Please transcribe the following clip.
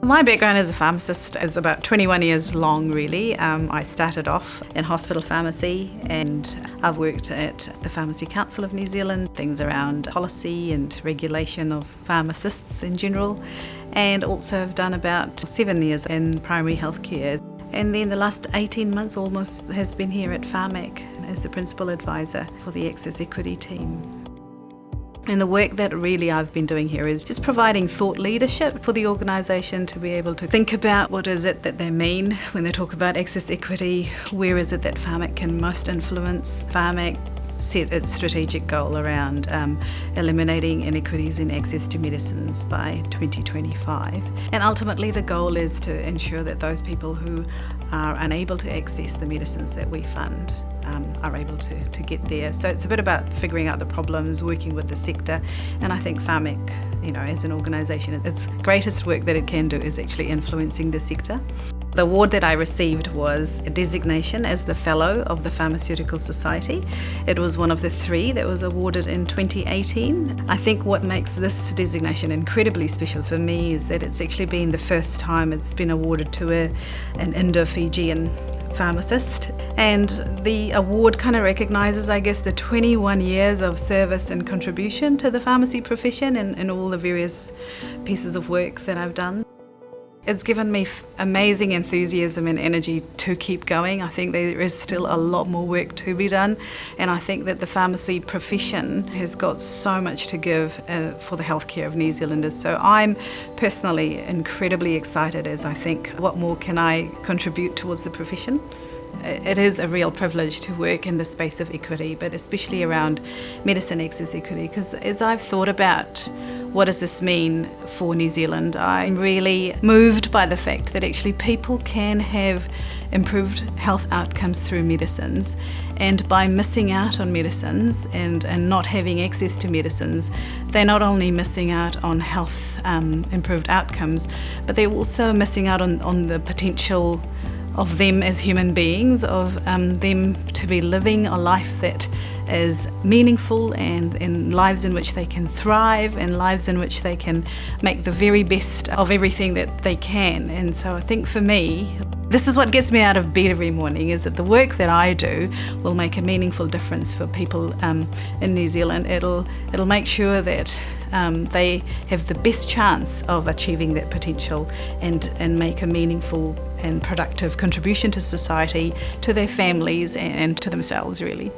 My background as a pharmacist is about 21 years long, really. I started off in hospital pharmacy and I've worked at the Pharmacy Council of New Zealand, things around policy and regulation of pharmacists in general, and also have done about 7 years in primary healthcare. And then the last 18 months almost has been here at PHARMAC as the principal advisor for the Access Equity team. And the work that really I've been doing here is just providing thought leadership for the organisation to be able to think about what is it that they mean when they talk about access equity, where is it that PHARMAC can most influence. PHARMAC set its strategic goal around eliminating inequities in access to medicines by 2025. And ultimately the goal is to ensure that those people who are unable to access the medicines that we fund are able to get there. So it's a bit about figuring out the problems, working with the sector, and I think PHARMAC, as an organisation, its greatest work that it can do is actually influencing the sector. The award that I received was a designation as the Fellow of the Pharmaceutical Society. It was one of the 3 that was awarded in 2018. I think what makes this designation incredibly special for me is that it's actually been the first time it's been awarded to an Indo-Fijian pharmacist, and the award kind of recognises, I guess, the 21 years of service and contribution to the pharmacy profession and all the various pieces of work that I've done. It's given me amazing enthusiasm and energy to keep going. I think there is still a lot more work to be done, and I think that the pharmacy profession has got so much to give for the healthcare of New Zealanders. So I'm personally incredibly excited as I think, what more can I contribute towards the profession? It is a real privilege to work in the space of equity, but especially around medicine access equity, because as I've thought about what does this mean for New Zealand, I'm really moved by the fact that actually people can have improved health outcomes through medicines, and by missing out on medicines and not having access to medicines, they're not only missing out on health improved outcomes, but they're also missing out on the potential of them as human beings, of them to be living a life that is meaningful, and in lives in which they can thrive, and lives in which they can make the very best of everything that they can. And so I think for me, this is what gets me out of bed every morning, is that the work that I do will make a meaningful difference for people in New Zealand. It'll make sure that they have the best chance of achieving that potential and make a meaningful and productive contribution to society, to their families and to themselves, really.